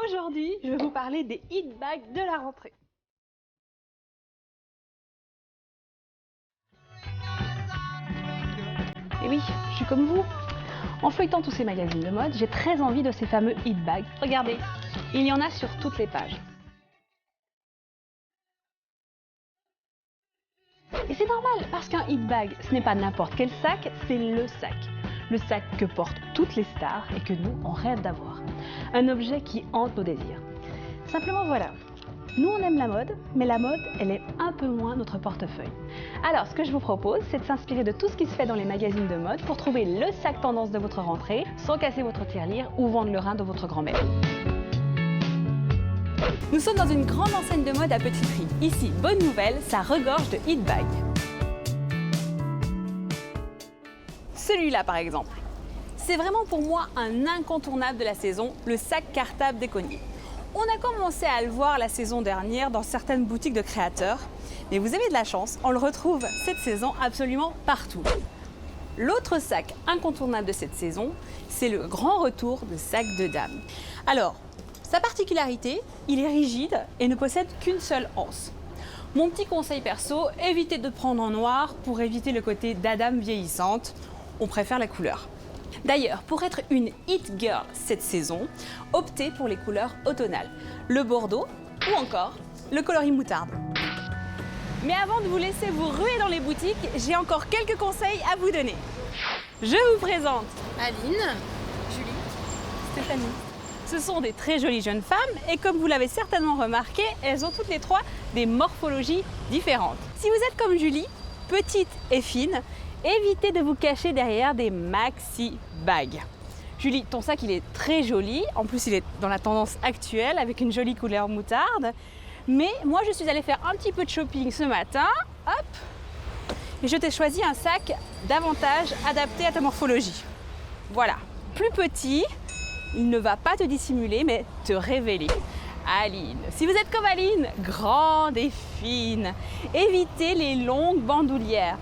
Aujourd'hui, je vais vous parler des hit bags de la rentrée. Et oui, je suis comme vous. En feuilletant tous ces magazines de mode, j'ai très envie de ces fameux hit bags. Regardez, il y en a sur toutes les pages. Et c'est normal, parce qu'un hit bag, ce n'est pas n'importe quel sac, c'est le sac. Le sac que portent toutes les stars et que nous, on rêve d'avoir. Un objet qui hante nos désirs. Simplement voilà, nous on aime la mode, mais la mode, elle est un peu moins notre portefeuille. Alors ce que je vous propose, c'est de s'inspirer de tout ce qui se fait dans les magazines de mode pour trouver le sac tendance de votre rentrée, sans casser votre tirelire ou vendre le rein de votre grand-mère. Nous sommes dans une grande enseigne de mode à petit prix. Ici, bonne nouvelle, ça regorge de hit bags. Celui-là par exemple. C'est vraiment pour moi un incontournable de la saison, le sac cartable d'Econi. On a commencé à le voir la saison dernière dans certaines boutiques de créateurs, mais vous avez de la chance, on le retrouve cette saison absolument partout. L'autre sac incontournable de cette saison, c'est le grand retour de sac de dame. Alors, sa particularité, il est rigide et ne possède qu'une seule anse. Mon petit conseil perso, évitez de prendre en noir pour éviter le côté dadame vieillissante. On préfère la couleur. D'ailleurs, pour être une hit girl cette saison, optez pour les couleurs automnales, le bordeaux ou encore le coloris moutarde. Mais avant de vous laisser vous ruer dans les boutiques, j'ai encore quelques conseils à vous donner. Je vous présente Aline, Julie, Stéphanie. Ce sont des très jolies jeunes femmes et comme vous l'avez certainement remarqué, elles ont toutes les trois des morphologies différentes. Si vous êtes comme Julie, petite et fine, évitez de vous cacher derrière des maxi bags. Julie, ton sac il est très joli, en plus il est dans la tendance actuelle avec une jolie couleur moutarde. Mais moi je suis allée faire un petit peu de shopping ce matin, hop, et je t'ai choisi un sac davantage adapté à ta morphologie. Voilà, plus petit, il ne va pas te dissimuler mais te révéler. Aline, si vous êtes comme Aline, grande et fine, évitez les longues bandoulières.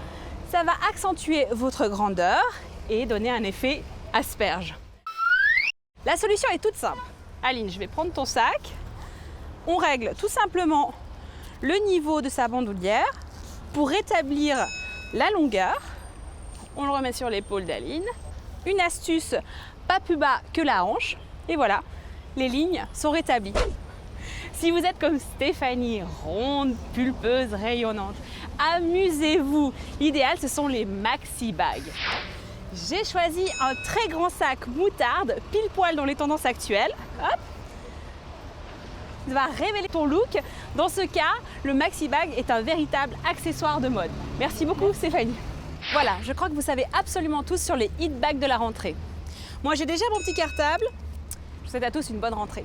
Ça va accentuer votre grandeur et donner un effet asperge. La solution est toute simple. Aline, je vais prendre ton sac. On règle tout simplement le niveau de sa bandoulière pour rétablir la longueur. On le remet sur l'épaule d'Aline. Une astuce, pas plus bas que la hanche. Et voilà, les lignes sont rétablies. Si vous êtes comme Stéphanie, ronde, pulpeuse, rayonnante, amusez-vous. L'idéal, ce sont les maxi bags. J'ai choisi un très grand sac moutarde, pile poil dans les tendances actuelles. Hop. Ça va révéler ton look. Dans ce cas, le maxi bag est un véritable accessoire de mode. Merci beaucoup Stéphanie. Voilà, je crois que vous savez absolument tous sur les hit bags de la rentrée. Moi, j'ai déjà mon petit cartable. Je vous souhaite à tous une bonne rentrée.